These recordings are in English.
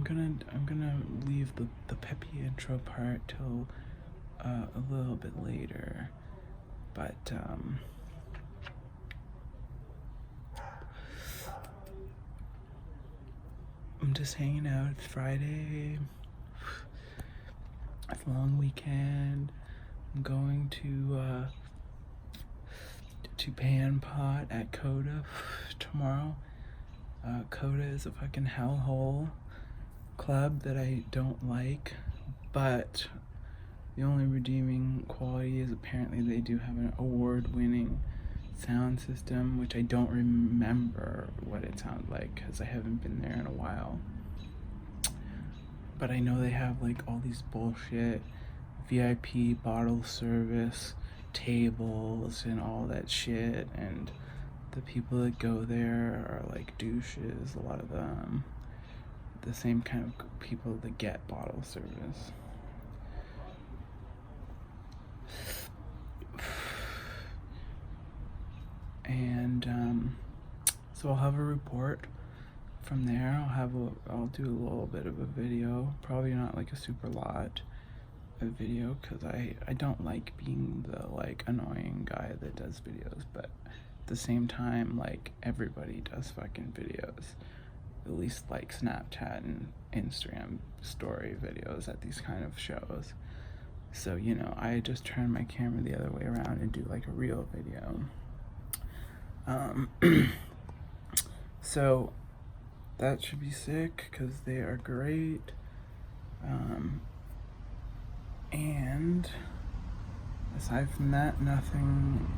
gonna leave the peppy intro part till a little bit later, but I'm just hanging out. It's Friday. It's a long weekend. I'm going to Pan Pot at Coda tomorrow. Coda is a fucking hellhole club that I don't like, but the only redeeming quality is apparently they do have an award-winning sound system, which I don't remember what it sounded like because I haven't been there in a while. But I know they have like all these bullshit VIP bottle service tables and all that shit, and the people that go there are like douches, a lot of them. The same kind of people that get bottle service. And so I'll have a report from there. I'll do a little bit of a video, probably not like a super lot of video, because I don't like being the like annoying guy that does videos, but at the same time, like, everybody does fucking videos, at least like Snapchat and Instagram story videos at these kind of shows. So, you know, I just turn my camera the other way around and do like a real video. So that should be sick because they are great. And aside from that, nothing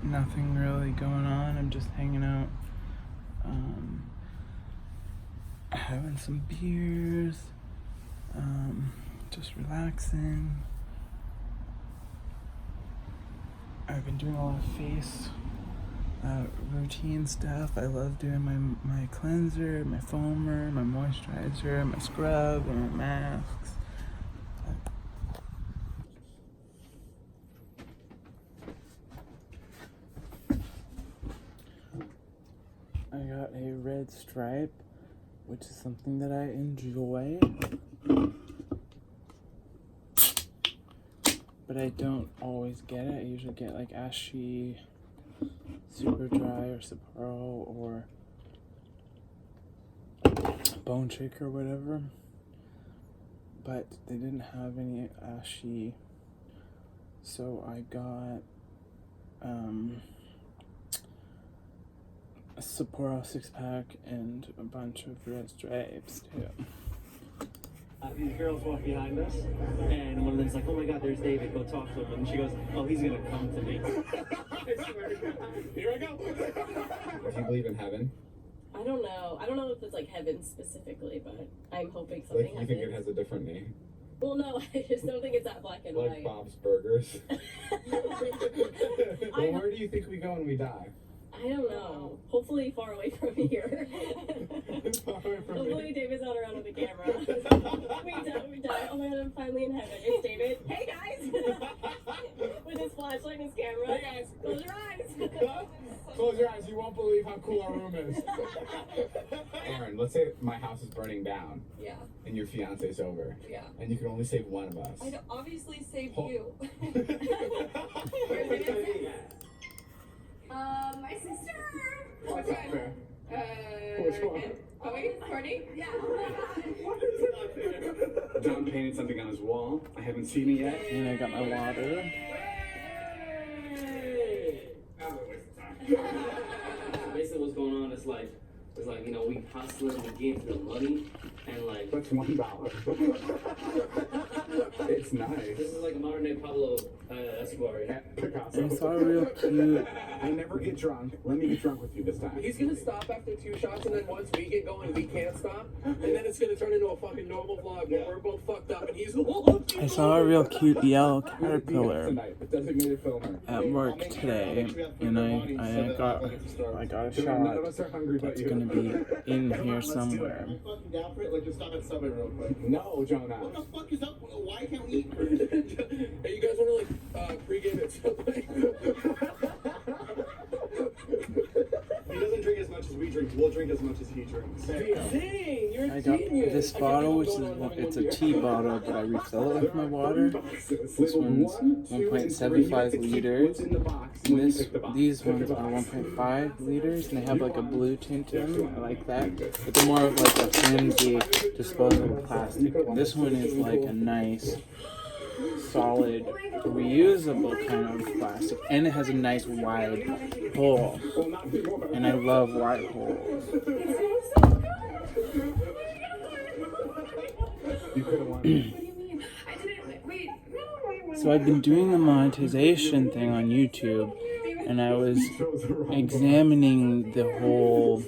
really going on. I'm just hanging out, having some beers, just relaxing. I've been doing a lot of face routine stuff. I love doing my cleanser, my foamer, my moisturizer, my scrub, and my masks. I got a red stripe, which is something that I enjoy, but I don't always get it. I usually get like Ashy, Super Dry, or Sapporo, or Bone Shaker, or whatever. But they didn't have any Ashy, so I got a Sapporo 6-pack and a bunch of red stripes too. These girls walk behind us, and one of them's like, "Oh my God, there's David. Go talk to him." And she goes, "Oh, he's gonna come to me." Here I go. Do you believe in heaven? I don't know. I don't know if it's like heaven specifically, but I'm hoping something Like, you think it has a different name? Well, no, I just don't think it's that black and Like white. Bob's Burgers? Well, where do you think we go when we die? I don't know. Hopefully far away from here. Far away from Hopefully me. David's not around with the camera. we die. Oh my God, I'm finally in heaven. It's David. Hey guys! With his flashlight and his camera. Hey guys! Close your eyes! Close your eyes, you won't believe how cool our room is. Aaron, let's say my house is burning down. Yeah. And your fiance's over. Yeah. And you can only save one of us. I'd obviously save Oh. you. My sister. What's Which up one? there? Which one? Chloe? Courtney? Yeah. John painted something on his wall. I haven't seen it yet. And I got my water. That was a waste of time. So basically, what's going on is like, you know, we hustling, we getting the money, and like, That's $1. It's nice. this is like a modern day Pablo Escobar. Yeah, Picasso. I saw a real cute. I never get drunk. Let me get drunk with you this time. He's gonna stop after 2 shots, and then once we get going, we can't stop, and then it's gonna turn into a fucking normal vlog where we're both fucked up, and he's. I saw a real cute yellow DX caterpillar tonight, the designated filmer. at work today, and I got a shot None of us are hungry but that's you. gonna be in here somewhere. Are you fucking down for it? Like, just stop at Subway real quick. No, Jonah. What the fuck is up? Why can't we eat? Hey, you guys wanna pregame at Subway? He doesn't drink as much as we drink. We'll drink as much as he drinks. Dang, you're a I got genius. this this bottle, which is it's a tea bottle, but I refill it with my water. This one's 1.75 liters, and these ones are 1.5 liters, and they have like a blue tint to them. I like that, but they're more of like a flimsy disposable plastic. And this one is like a nice, solid, reusable kind of plastic, and it has a nice wide hole, and I love wide holes. So I've been doing the monetization thing on YouTube, and I was examining the whole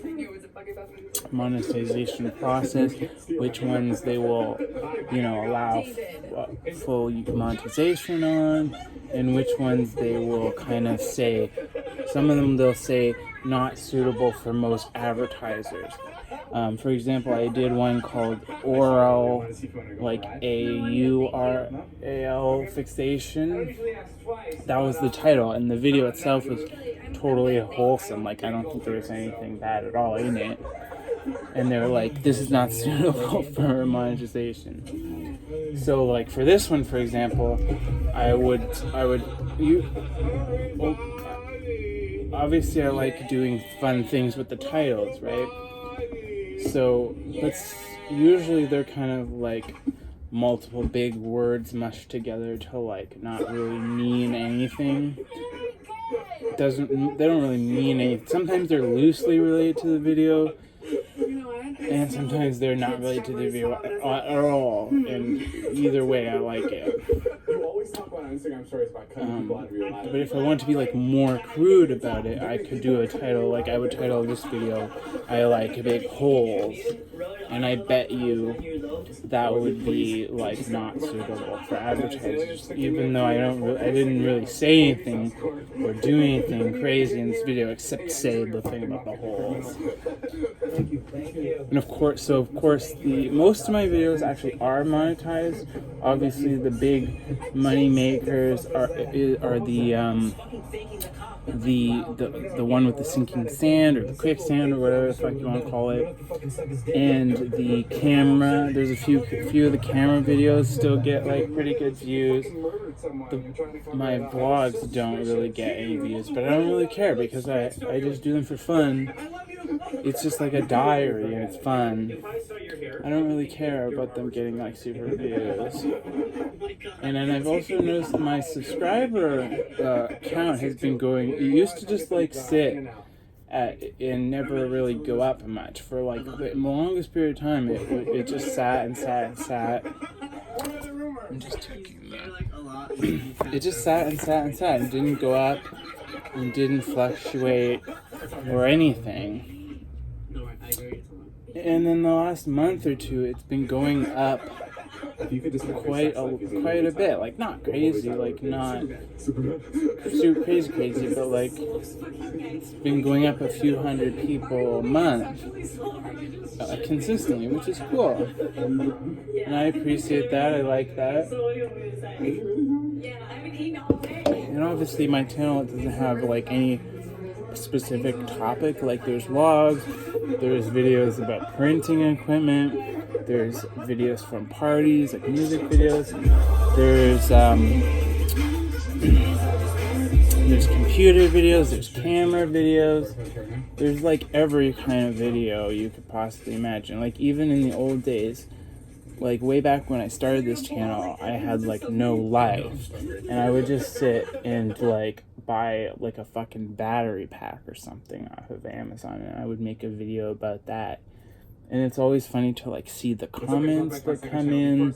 monetization process, which ones they will, allow full monetization on, and which ones they will kind of say, some of them they'll say not suitable for most advertisers. For example, I did one called oral, like AURAL fixation. That was the title, and the video itself was totally wholesome. Like, I don't think there was anything bad at all in it. And they were like, this is not suitable for monetization. So, like, for this one, for example, obviously I like doing fun things with the titles, right? So, usually they're kind of like multiple big words mushed together to like not really mean anything. They don't really mean anything. Sometimes they're loosely related to the video, and sometimes they're not related to the video at all. And either way, I like it. But if I want to be like more crude about it, I could do a title, like I would title this video, I like big holes, and I bet you that would be like not suitable for advertisers, even though I didn't really say anything or do anything crazy in this video except say the thing about the holes. And of course, most of my videos actually are monetized. Obviously, the big money makers are the one with the sinking sand or the quicksand or whatever the fuck you want to call it, and the camera. There's a few of the camera videos still get like pretty good views. My vlogs don't really get any views, but I don't really care because I just do them for fun. It's just like a diary and it's fun. I don't really care about them getting like super views. And then I've also noticed my subscriber count has been going. It used to just like sit at and never really go up much for like the longest period of time. It just sat and sat and sat. I'm just taking that. It just sat and sat and sat and didn't go up and didn't fluctuate or anything. And then the last month or two, it's been going up quite a bit. Like, not crazy, like not super crazy, but like it's been going up a few hundred people a month consistently, which is cool. And I appreciate that. I like that. And obviously, my channel doesn't have like any specific topic. Like, there's vlogs, there's videos about printing equipment, there's videos from parties, like music videos, there's computer videos, there's camera videos, there's like every kind of video you could possibly imagine. Like, even in the old days, like way back when I started this channel, I had like no life, and I would just sit and like buy like a fucking battery pack or something off of Amazon, and I would make a video about that. And it's always funny to like see the comments that come in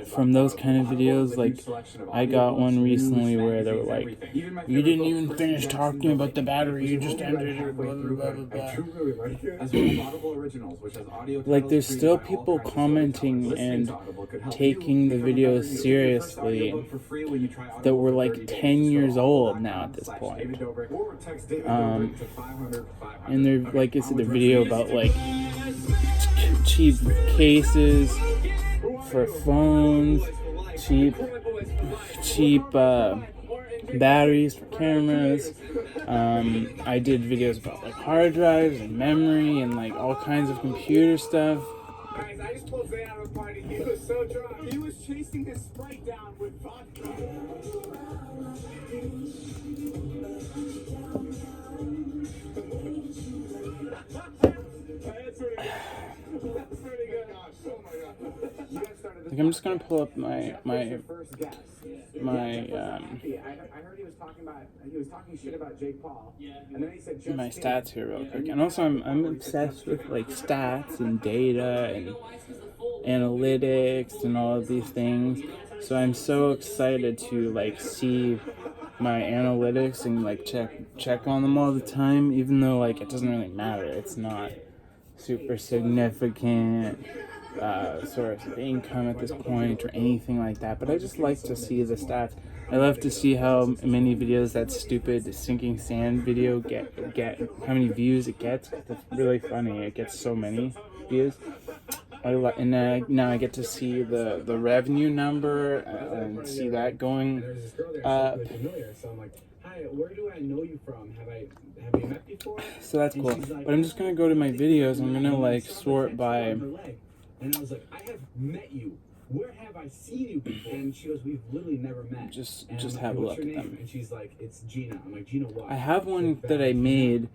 from those kind of videos. Like, I got one recently where they were like, "You didn't even finish talking about the battery, you just ended it, blah blah blah blah." Like, there's still people commenting and taking the videos seriously that were like 10 years old now at this point. And they're, like I said, the video about like cheap cases for phones, cheap batteries for cameras. I did videos about like hard drives and memory and like all kinds of computer stuff. I just pulled Zay out of a party. He was so drunk. He was chasing his Sprite down with vodka. That's pretty good. That's pretty good. Oh my god. You guys started Like, I'm just gonna pull up my your first guess. my I heard he was talking shit about Jake Paul. Yeah. And then he said my stats here real quick. And also I'm obsessed with like stats and data and analytics and all of these things. So I'm so excited to like see my analytics and like check on them all the time, even though like it doesn't really matter. It's not super significant source of income at this point or anything like that, but I just like to see the stats. I love to see how many videos that stupid sinking sand video get how many views it gets. It's really funny. It gets so many views. Now I get to see the revenue number and see that going up. So I'm like, hi, where do I know you from? Have you met before? So that's cool. But I'm just gonna go to my videos. I'm gonna like sort by. And I was like, I have met you. Where have I seen you before? And she goes, we've literally never met. Just like, have a what's look your at name? them. And she's like, it's Gina. I'm like, Gina what? I have one that I made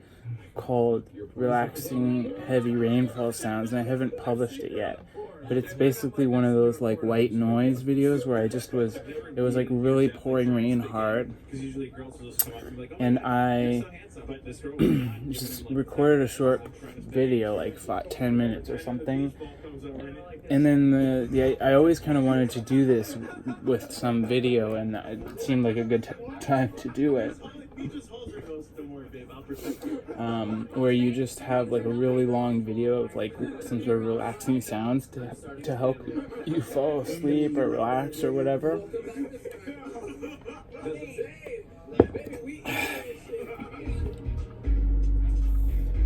called Relaxing Heavy Rainfall Sounds, and I haven't published it yet. But it's basically one of those like white noise videos where it was like really pouring rain hard. And I just recorded a short video, like 10 minutes or something. And then I always kind of wanted to do this with some video, and it seemed like a good time to do it. Where you just have like a really long video of like some sort of relaxing sounds to help you fall asleep or relax or whatever.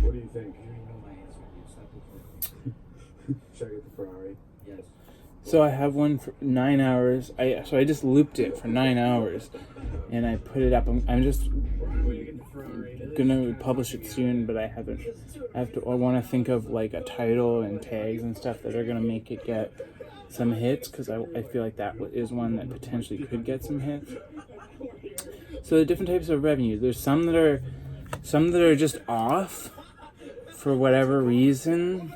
What do you think? Should I get the Ferrari? Yes. So I have one for 9 hours. So I just looped it for 9 hours, and I put it up. I'm just gonna publish it soon, but I want to think of like a title and tags and stuff that are gonna make it get some hits, because I feel like that is one that potentially could get some hits. So the different types of revenue. There's some that are just off for whatever reason.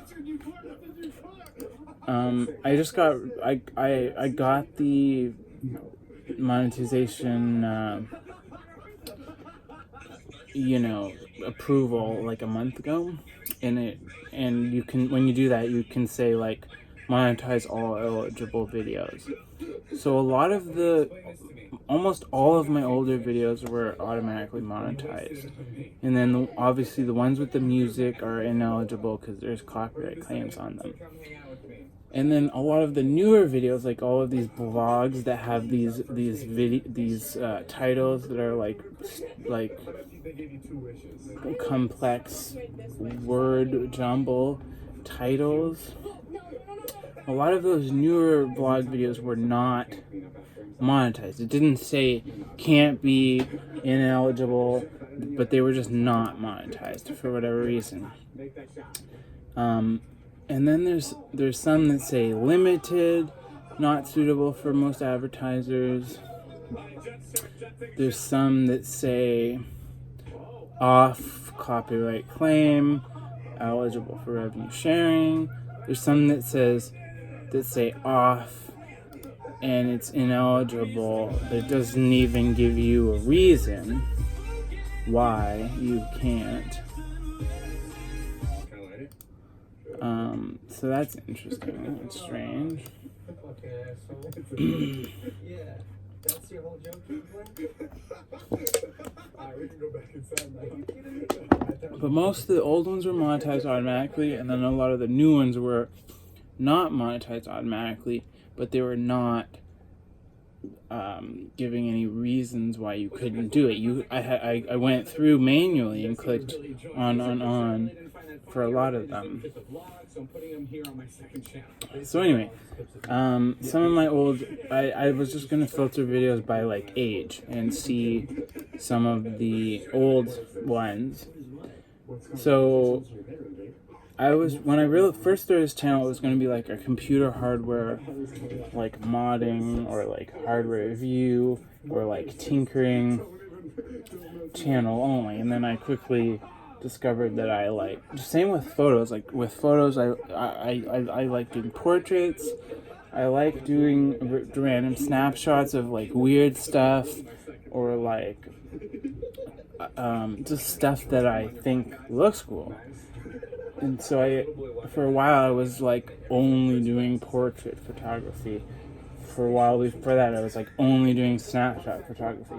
I got the monetization approval like a month ago, and you can, when you do that, you can say like monetize all eligible videos. So almost all of my older videos were automatically monetized, and then obviously the ones with the music are ineligible because there's copyright claims on them. And then a lot of the newer videos, like all of these vlogs that have these titles that are like complex word jumble titles. A lot of those newer vlog videos were not monetized. It didn't say can't be ineligible, but they were just not monetized for whatever reason. And then there's some that say limited, not suitable for most advertisers. There's some that say off copyright claim, eligible for revenue sharing. There's some that say off and it's ineligible, but it doesn't even give you a reason why you can't. So that's interesting. That's strange. Yeah, that's your whole joke. We can go back inside now. But most of the old ones were monetized automatically, and then a lot of the new ones were not monetized automatically, but they were not giving any reasons why you couldn't do it. I went through manually and clicked on for a lot of them. So anyway, some of my old, I was just gonna filter videos by like age and see some of the old ones. So when I really first started this channel, it was going to be like a computer hardware, like modding or like hardware review or like tinkering channel only. And then I quickly discovered that I like, same with photos. Like with photos, I like doing portraits. I like doing random snapshots of like weird stuff or like just stuff that I think looks cool. And so for a while, I was like only doing portrait photography. For a while before that, I was like only doing snapshot photography.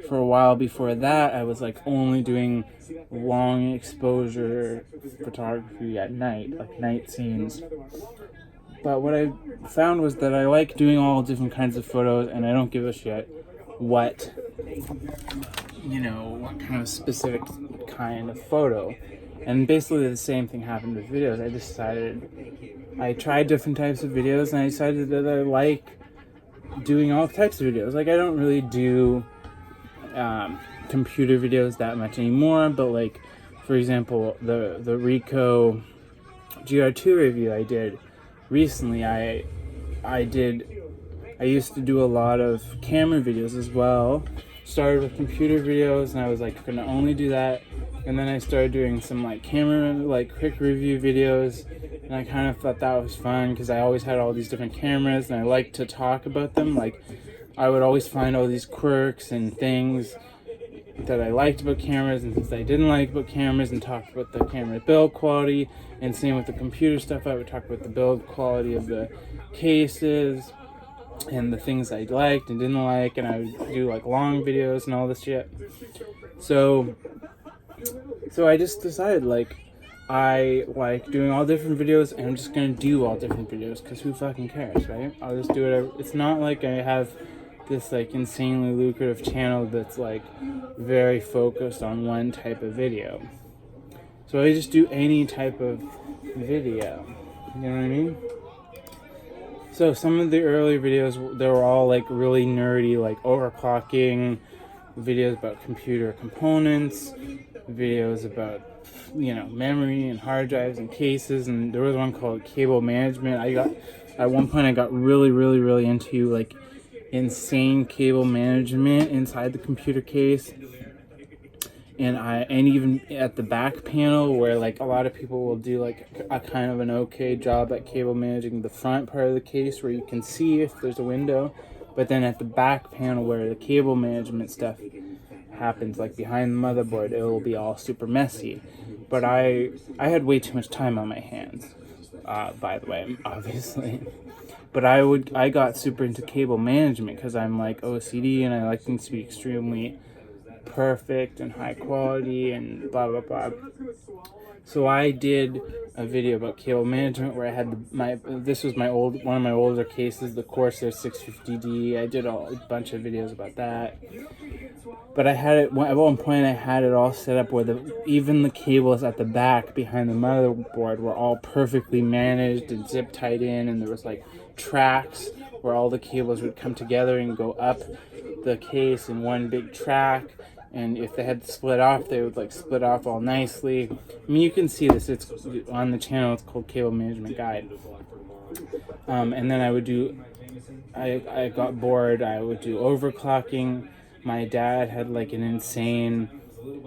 For a while before that, I was like only doing long exposure photography at night, like night scenes. But what I found was that I like doing all different kinds of photos, and I don't give a shit what kind of specific kind of photo. And basically the same thing happened with videos. I tried different types of videos, and I decided that I like doing all types of videos. Like, I don't really do computer videos that much anymore, but like, for example, the Ricoh GR2 review I did recently, I used to do a lot of camera videos as well. Started with computer videos, and I was like gonna only do that. And then I started doing some like camera, like quick review videos, and I kind of thought that was fun because I always had all these different cameras, and I liked to talk about them. Like, I would always find all these quirks and things that I liked about cameras and things I didn't like about cameras, and talk about the camera build quality. And same with the computer stuff, I would talk about the build quality of the cases and the things I liked and didn't like, and I would do like long videos and all this shit. So I just decided, like, I like doing all different videos, and I'm just gonna do all different videos, because who fucking cares, right? I'll just do whatever. It's not like I have this like insanely lucrative channel that's like very focused on one type of video. So I just do any type of video. You know what I mean? So some of the early videos, they were all like really nerdy, like overclocking, videos about computer components, videos about, memory and hard drives and cases. And there was one called cable management. At one point I got really, really, really into like insane cable management inside the computer case. And even at the back panel, where like a lot of people will do like a kind of an okay job at cable managing the front part of the case where you can see if there's a window, but then at the back panel where the cable management stuff happens, like behind the motherboard, it will be all super messy. But I had way too much time on my hands, by the way, obviously. But I got super into cable management because I'm like OCD, and I like things to be extremely perfect and high quality and blah blah blah. So I did a video about cable management where I had this was one of my older cases, the Corsair 650D. I did a bunch of videos about that. But at one point I had it all set up where even the cables at the back behind the motherboard were all perfectly managed and zip tied in, and there was like tracks where all the cables would come together and go up the case in one big track. And if they had to split off, they would like split off all nicely. I mean, you can see this. It's on the channel. It's called Cable Management Guide. And then I got bored. I would do overclocking. My dad had like an insane,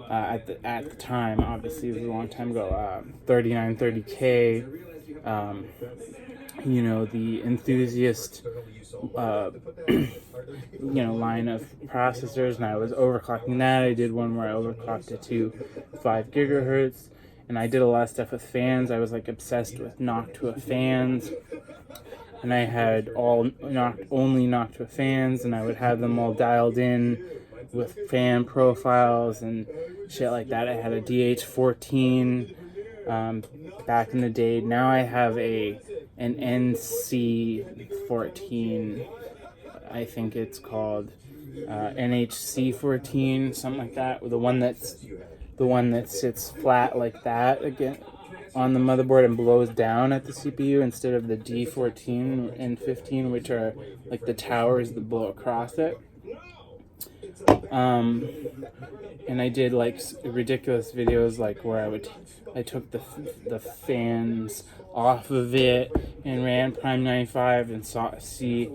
at the time, obviously it was a long time ago, 3930K, the enthusiast, line of processors, and I was overclocking that. I did one where I overclocked it to 5 gigahertz, and I did a lot of stuff with fans. I was like obsessed with Noctua fans, and I had only Noctua fans, and I would have them all dialed in with fan profiles and shit like that. I had a DH14 back in the day. Now I have an NC14, I think it's called NHC14, something like that. The one that sits flat like that again on the motherboard and blows down at the CPU, instead of the D14 and 15, which are like the towers that blow across it. And I did like ridiculous videos, like where I took the fans off of it and ran Prime 95 and see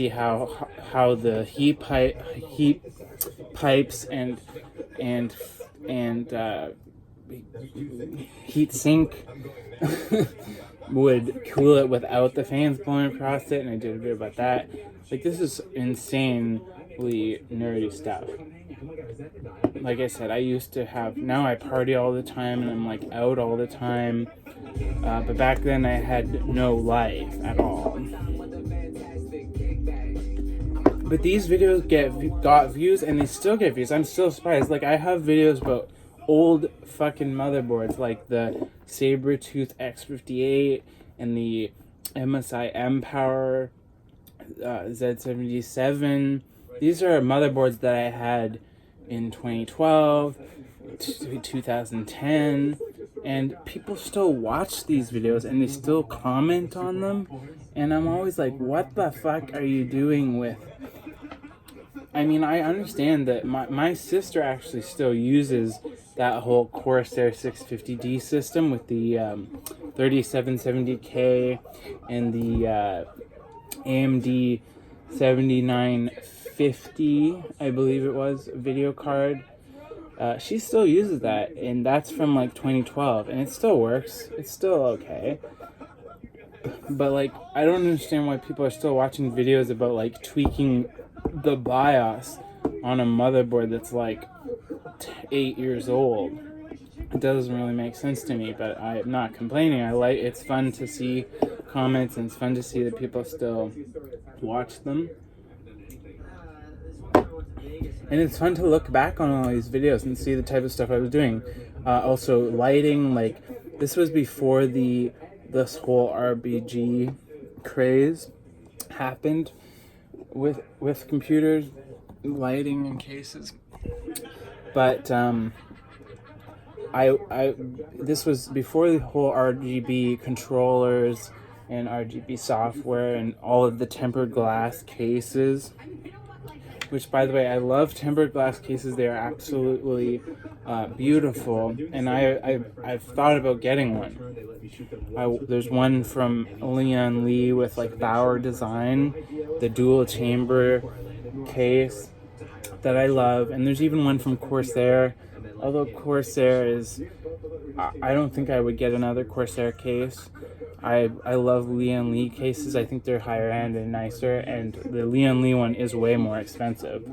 how the heat pipes and heat sink would cool it without the fans blowing across it, and I did a video about that. Like, this is insanely nerdy stuff. Like I said, I used to have, now I party all the time and I'm like out all the time, but back then I had no life at all. But these videos got views, and they still get views. I'm still surprised. Like, I have videos about old fucking motherboards, like the Sabertooth X58 and the MSI M-Power Z77. These are motherboards that I had in 2012, 2010, and people still watch these videos and they still comment on them, and I'm always like, what the fuck are you doing with... I mean, I understand that my sister actually still uses that whole Corsair 650D system with the 3770K and the AMD 7950, I believe it was, video card. She still uses that, and that's from like 2012, and it still works. It's still okay. But like, I don't understand why people are still watching videos about like tweaking the BIOS on a motherboard that's like 8 years old. It doesn't really make sense to me, but I'm not complaining. It's fun to see comments, and it's fun to see that people still watch them. And it's fun to look back on all these videos and see the type of stuff I was doing. Also, lighting, like, this was before this whole RBG craze happened with computers, lighting and cases. But this was before the whole RGB controllers and RGB software and all of the tempered glass cases. Which, by the way, I love tempered glass cases. They are absolutely beautiful, and I've thought about getting one. There's one from Leon Lee with like Bauer design, the dual chamber case that I love, and there's even one from Corsair. Although Corsair is, I don't think I would get another Corsair case. I love Leon Lee cases. I think they're higher end and nicer, and the Leon Lee one is way more expensive,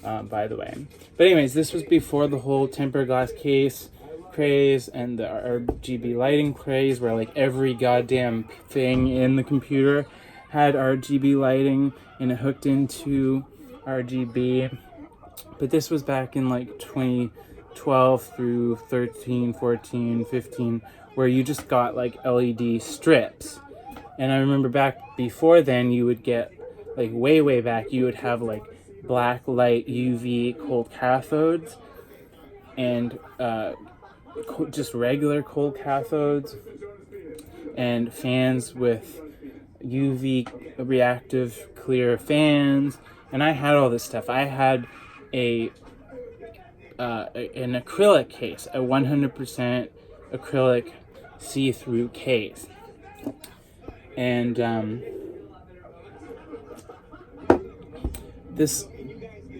by the way. But anyways, this was before the whole tempered glass case craze and the RGB lighting craze, where like every goddamn thing in the computer had RGB lighting and it hooked into RGB. But this was back in like 2012 through 13, 14, 15, where you just got like LED strips. And I remember back before then, you would get, like way back, you would have like black light UV cold cathodes and just regular cold cathodes and fans with UV reactive clear fans. And I had all this stuff. I had an acrylic case, a 100% acrylic see-through case, and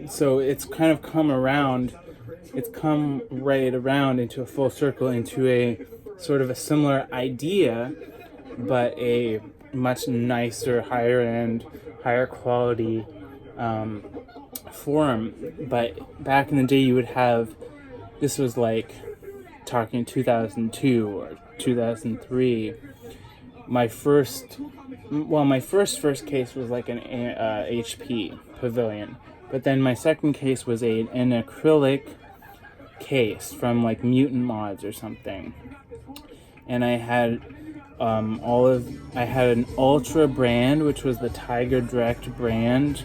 so it's kind of come right around into a full circle, into a sort of a similar idea, but a much nicer, higher end, higher quality form. But back in the day, you would have, this was like talking 2002 or 2003. My first case was like an HP Pavilion, but then my second case was an acrylic case from like Mutant Mods or something, and I had I had an Ultra brand, which was the Tiger Direct brand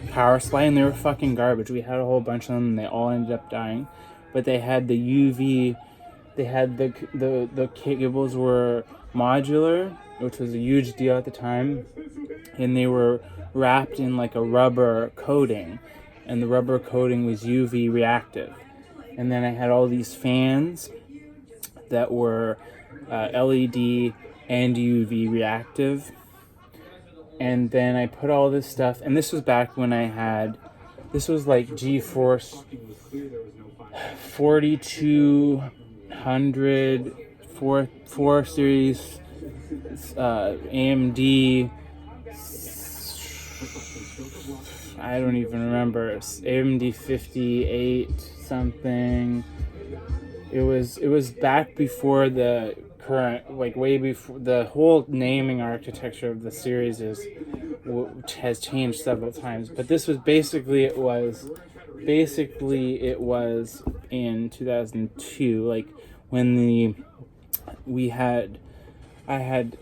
power supply, and they were fucking garbage. We had a whole bunch of them, and they all ended up dying. But they had the UV, they had the cables were modular, which was a huge deal at the time, and they were wrapped in like a rubber coating, and the rubber coating was UV reactive. And then I had all these fans that were LED and UV reactive. And then I put all this stuff, and this was back when I had, this was like GeForce 4200 4 series AMD, I don't even remember, AMD 58 something. It was back before the current, like way before the whole naming architecture of the series has changed several times. But this was basically it was in 2002, like when I had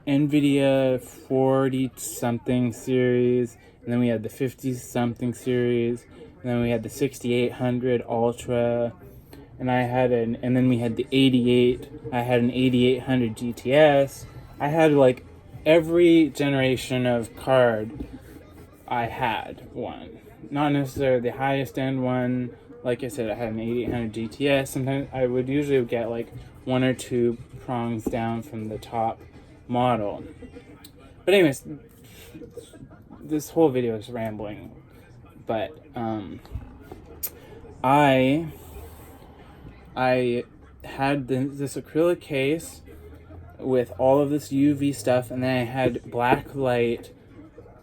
NVIDIA 40 something series, and then we had the 50 something series, and then we had the 6800 Ultra, and then we had the 88. I had an 8800 GTS. I had like every generation of card. I had one, not necessarily the highest end one. Like I said, I had an 8800 GTS. Sometimes I would usually get like 1 or 2 prongs down from the top model. But anyways, this whole video is rambling. But I had this acrylic case with all of this UV stuff, and then I had black light,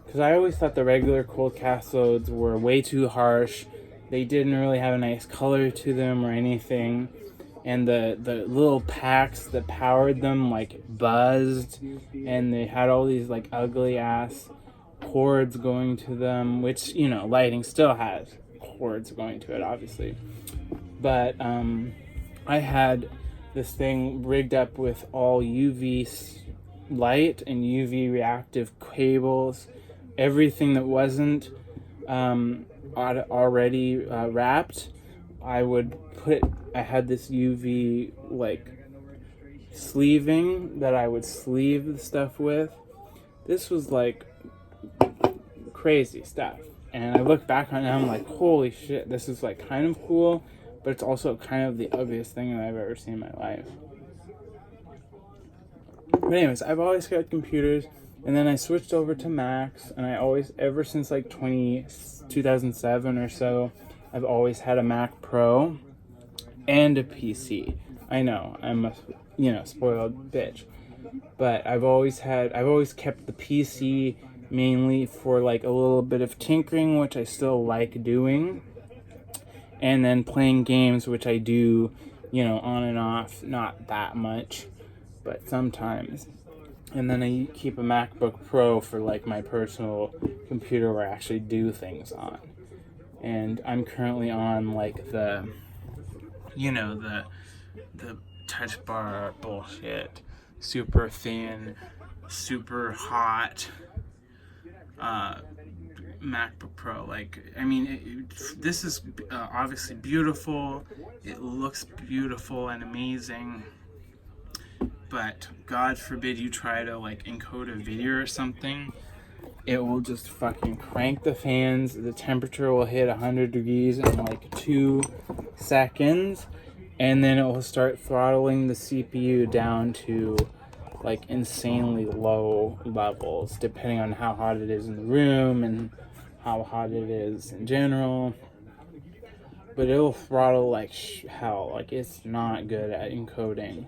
because I always thought the regular cold cathodes were way too harsh. They didn't really have a nice color to them or anything, and the little packs that powered them like buzzed, and they had all these like ugly ass cords going to them, which, you know, lighting still has cords going to it, obviously. But I had this thing rigged up with all UV light and UV reactive cables. Everything that wasn't already wrapped, I had this UV like sleeving that I would sleeve the stuff with. This was like crazy stuff, and I look back on it and I'm like, holy shit, this is like kind of cool, but it's also kind of the ugliest thing that I've ever seen in my life. But anyways, I've always got computers, and then I switched over to Macs, and I always, ever since like 2007 or so, I've always had a Mac Pro and a PC. I know, I'm a, spoiled bitch. But I've always kept the PC mainly for like a little bit of tinkering, which I still like doing. And then playing games, which I do, on and off, not that much, but sometimes. And then I keep a MacBook Pro for like my personal computer where I actually do things on. And I'm currently on like the touch bar bullshit, super thin, super hot MacBook Pro. This is obviously beautiful. It looks beautiful and amazing. But God forbid you try to like encode a video or something, it will just fucking crank the fans. The temperature will hit 100 degrees in like 2 seconds, and then it will start throttling the CPU down to like insanely low levels, depending on how hot it is in the room and how hot it is in general. But it'll throttle like hell. Like, it's not good at encoding.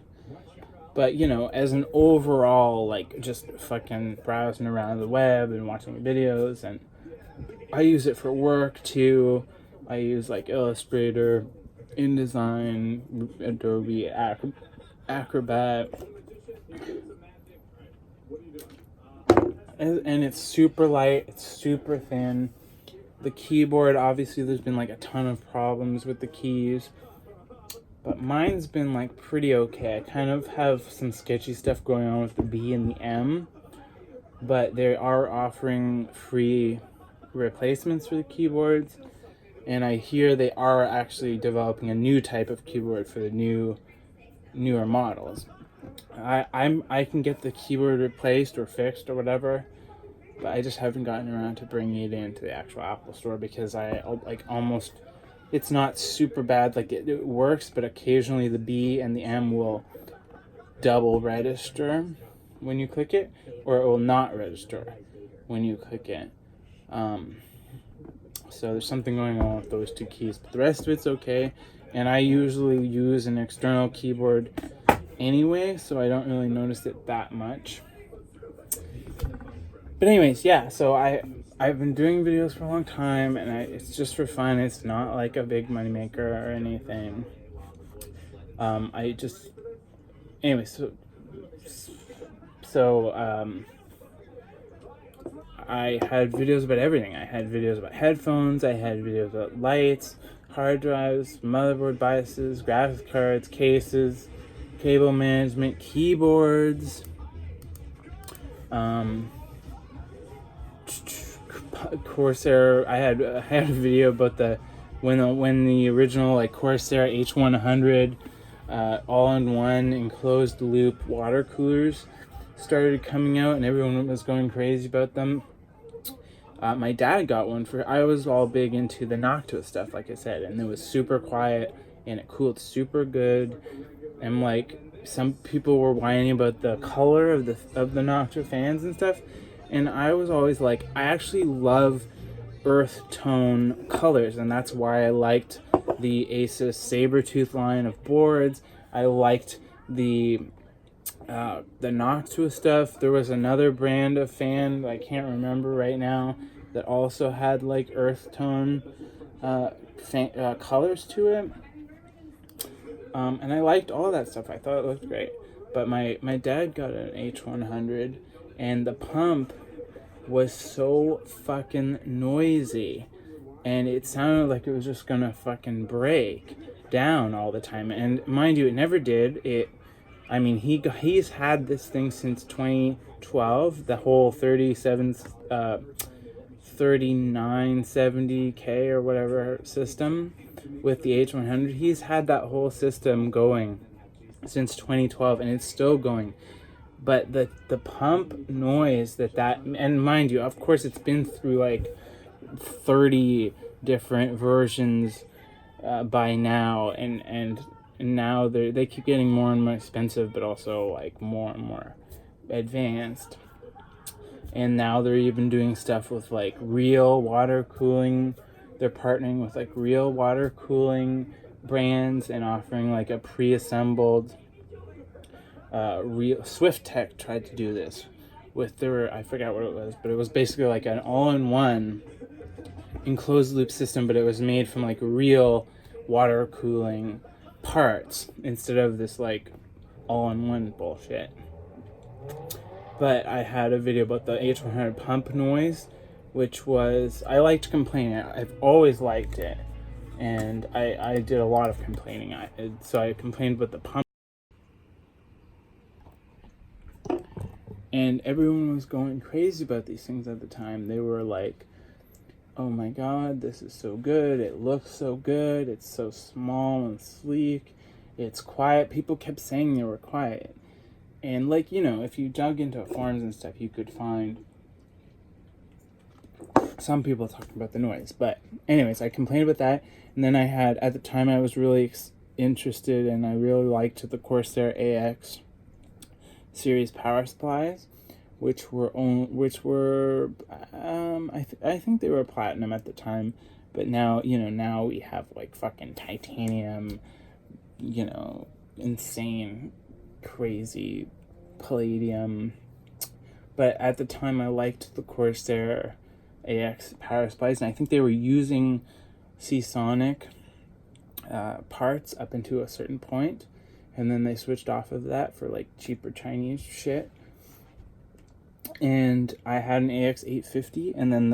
But, as an overall, like, just fucking browsing around the web and watching videos, and I use it for work, too. I use, like, Illustrator, InDesign, Adobe Acrobat. And it's super light, it's super thin. The keyboard, obviously, there's been, like, a ton of problems with the keys. But mine's been like pretty okay. I kind of have some sketchy stuff going on with the B and the M, but they are offering free replacements for the keyboards, and I hear they are actually developing a new type of keyboard for the newer models. I can get the keyboard replaced or fixed or whatever but I just haven't gotten around to bringing it into the actual Apple Store because I like almost, it's not super bad, like it works, but occasionally the B and the M will double register when you click it, or it will not register when you click it. So there's something going on with those two keys, but the rest of it's okay. And I usually use an external keyboard anyway, so I don't really notice it that much. But anyways, yeah, so I've been doing videos for a long time, and it's just for fun. It's not like a big moneymaker or anything. Anyway, I had videos about everything. I had videos about headphones, I had videos about lights, hard drives, motherboard biases, graphics cards, cases, cable management, keyboards, Corsair. I had a video about when the original like Corsair H100 all-in-one enclosed loop water coolers started coming out, and everyone was going crazy about them. My dad got one I was all big into the Noctua stuff, like I said, and it was super quiet and it cooled super good. And like some people were whining about the color of the Noctua fans and stuff, and I was always like, I actually love earth tone colors, and that's why I liked the Asus Sabertooth line of boards. I liked the Noctua stuff. There was another brand of fan that I can't remember right now that also had like earth tone colors to it. And I liked all that stuff. I thought it looked great. But my dad got an H100, and the pump was so fucking noisy, and it sounded like it was just gonna fucking break down all the time. And mind you, it never did. He's had this thing since 2012, the whole 3970K or whatever system with the H100. He's had that whole system going since 2012, and it's still going. But the pump noise that and mind you, of course, it's been through like 30 different versions by now, and now they keep getting more and more expensive, but also like more and more advanced. And now they're even doing stuff with like real water cooling. They're partnering with like real water cooling brands and offering like a pre-assembled real. SwiftTech tried to do this with I forgot what it was, but it was basically like an all-in-one enclosed loop system, but it was made from like real water cooling parts instead of this like all-in-one bullshit. But I had a video about the H100 pump noise, which was, I liked complaining. I've always liked it, and I did a lot of complaining. So I complained about the pump, and everyone was going crazy about these things at the time. They were like, oh my god, this is so good, it looks so good, it's so small and sleek, it's quiet. People kept saying they were quiet. And like, if you dug into forums and stuff, you could find some people talking about the noise. But anyways, I complained about that. And then I had, at the time, I was really interested, and I really liked the Corsair AX series power supplies, which were I think they were platinum at the time, but now now we have like fucking titanium, insane, crazy palladium. But at the time, I liked the Corsair AX power supplies, and I think they were using Seasonic parts up into a certain point, and then they switched off of that for like cheaper Chinese shit. And I had an AX850, and then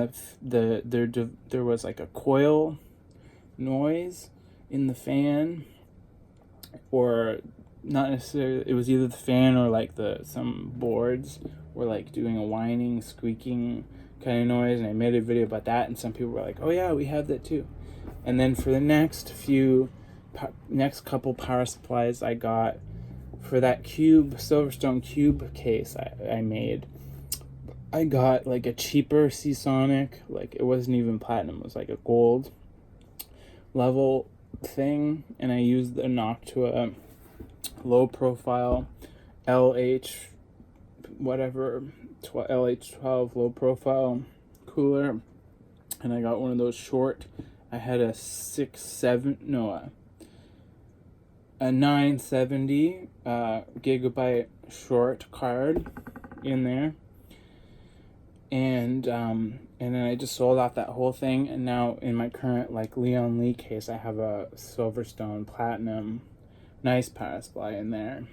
there was like a coil noise in the fan, or not necessarily. It was either the fan or like some boards were like doing a whining, squeaking kind of noise, and I made a video about that, and some people were like, "Oh yeah, we have that too." And then for the next couple power supplies I got for that Silverstone cube case I made, I got like a cheaper Seasonic, like it wasn't even platinum, it was like a gold level thing, and I used the Noctua low profile LH whatever LH12 low profile cooler, and I got one of those short. I had a 970 gigabyte short card in there, and then I just sold off that whole thing, and now in my current like Leon Lee case I have a Silverstone Platinum nice power supply in there.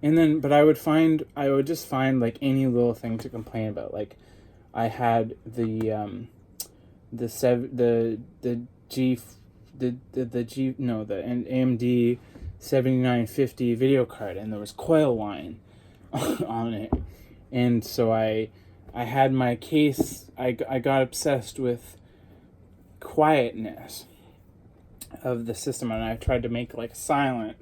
And then, but I would just find like any little thing to complain about. Like, I had the AMD 7950 video card, and there was coil whine on it, and so I had my case. I got obsessed with quietness of the system, and I tried to make like a silent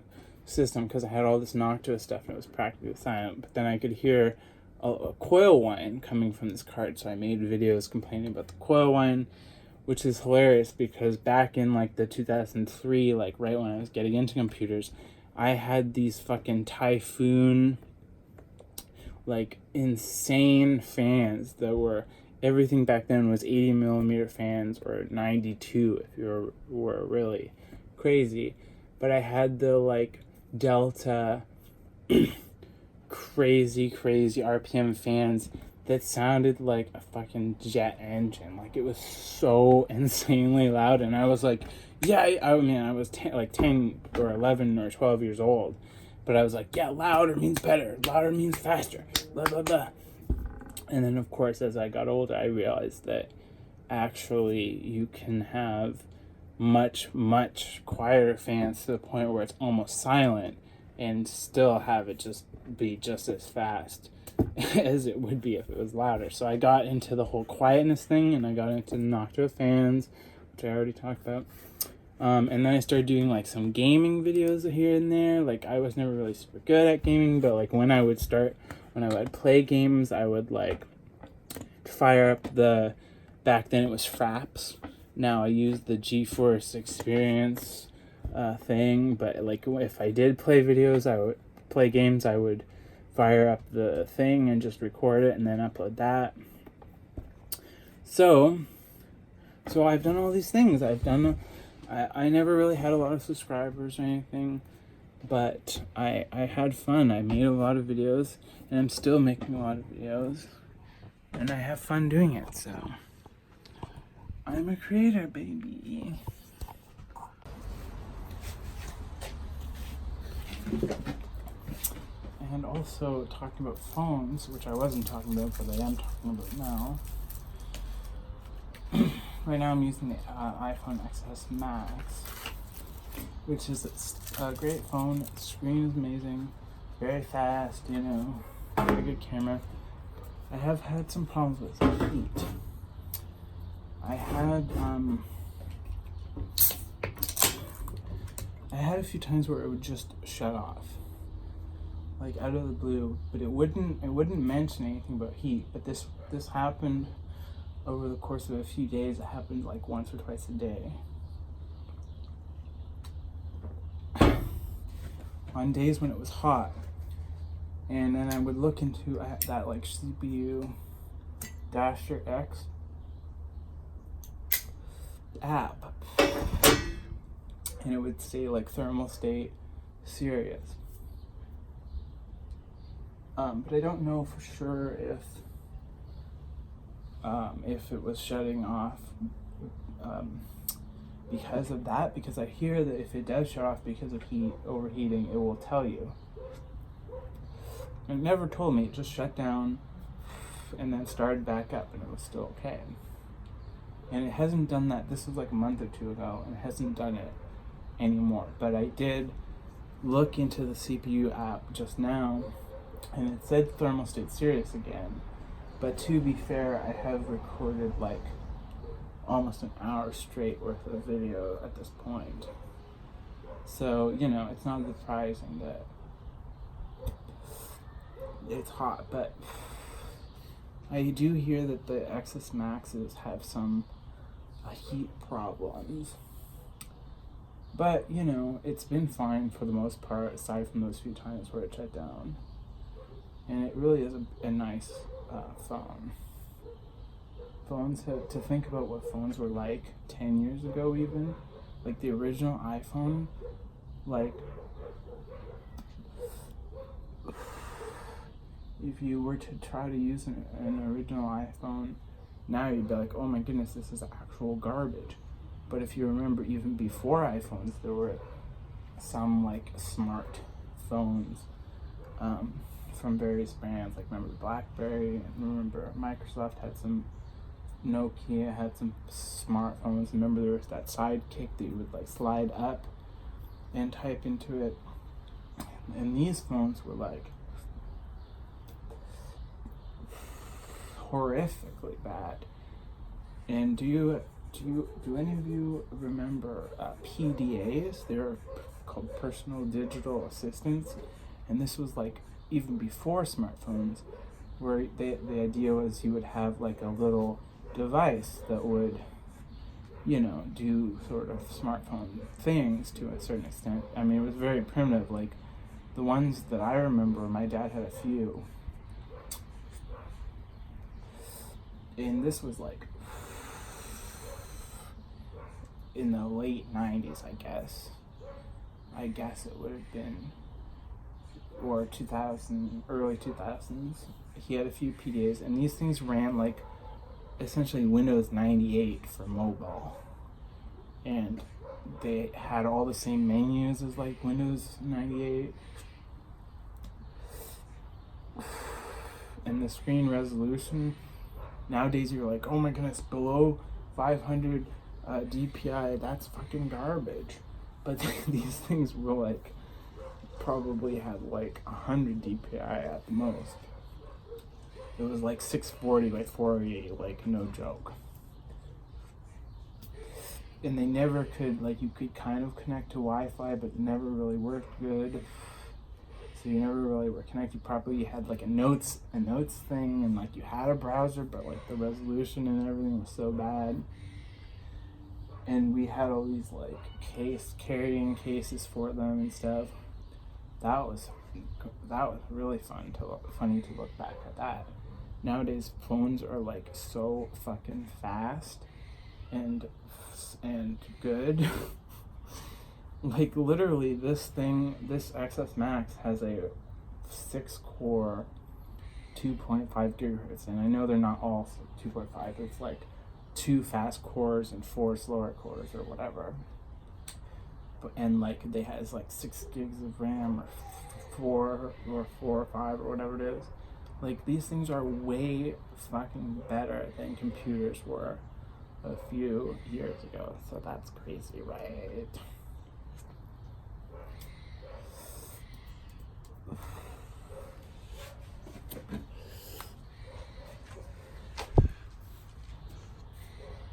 system because I had all this Noctua stuff and it was practically silent, but then I could hear a coil whine coming from this card, so I made videos complaining about the coil whine, which is hilarious because back in like the 2003, like right when I was getting into computers, I had these fucking Typhoon like insane fans that were, everything back then was 80 millimeter fans or 92 if you were really crazy. But I had the like Delta crazy RPM fans that sounded like a fucking jet engine. Like, it was so insanely loud, and I was like, yeah, I mean, I was 10 or 11 or 12 years old, but I was like, yeah, louder means better, louder means faster, blah blah blah. And then of course as I got older I realized that actually you can have much quieter fans to the point where it's almost silent and still have it just be just as fast as it would be if it was louder. So I got into the whole quietness thing, and I got into Noctua fans, which I already talked about, and then I started doing like some gaming videos here and there. Like, I was never really super good at gaming, but like when I would play games, I would like fire up back then it was Fraps. Now I use the GeForce Experience thing, but like if I did play games, I would fire up the thing and just record it and then upload that. So I've done all these things. I never really had a lot of subscribers or anything, but I had fun. I made a lot of videos, and I'm still making a lot of videos, and I have fun doing it, so I'm a creator, baby. And also talking about phones, which I wasn't talking about, but I am talking about now. Right now I'm using the iPhone XS Max, which is a great phone. The screen is amazing, very fast, very good camera. I have had some problems with heat. I had a few times where it would just shut off, like out of the blue, but it wouldn't mention anything about heat. But this happened over the course of a few days. It happened like once or twice a day. On days when it was hot, and then I would look into that like CPU Dasher X app, and it would say like thermal state serious. But I don't know for sure if it was shutting off because of that, because I hear that if it does shut off because of overheating, it will tell you. It never told me. It just shut down and then started back up, and it was still okay. And it hasn't done that. This was like a month or two ago, and it hasn't done it anymore. But I did look into the CPU app just now, and it said thermal state serious again. But to be fair, I have recorded like almost an hour straight worth of video at this point. So, it's not surprising that it's hot, but I do hear that the XS Maxes have some heat problems. But, you know, it's been fine for the most part, aside from those few times where it shut down. And it really is a nice phone. Phones have, to think about what phones were like 10 years ago even, like the original iPhone, like, if you were to try to use an original iPhone, now you'd be like, oh my goodness, this is actual garbage. But if you remember, even before iPhones, there were some like smart phones from various brands. Like remember the BlackBerry, and remember Microsoft had some, Nokia had some smartphones. Remember there was that Sidekick that you would like slide up and type into it. And these phones were like horrifically bad. And do any of you remember PDAs? They were called personal digital assistants, and this was like even before smartphones, where the idea was you would have like a little device that would, you know, do sort of smartphone things to a certain extent. I mean, it was very primitive. Like the ones that I remember, my dad had a few, and this was like in the late 90s, I guess it would have been, or 2000, early 2000s. He had a few PDAs, and these things ran like essentially Windows 98 for mobile, and they had all the same menus as like Windows 98, and the screen resolution, nowadays you're like, oh my goodness, below 500 DPI, that's fucking garbage. But these things were like, probably had like 100 DPI at the most. It was like 640 by 480, like no joke. And they never could, like, you could kind of connect to Wi-Fi, but it never really worked good. So you never really were connected properly. You had like a notes thing, and like you had a browser, but like the resolution and everything was so bad. And we had all these like carrying cases for them and stuff. That was really funny to look back at that. Nowadays phones are like so fucking fast and good. Like literally this XS Max has a 6-core 2.5 gigahertz, and I know they're not all 2.5. It's like 2 fast cores and 4 slower cores or whatever. And like they has like 6 gigs of RAM or 4 or 5 or whatever it is. Like these things are way fucking better than computers were a few years ago. So that's crazy, right?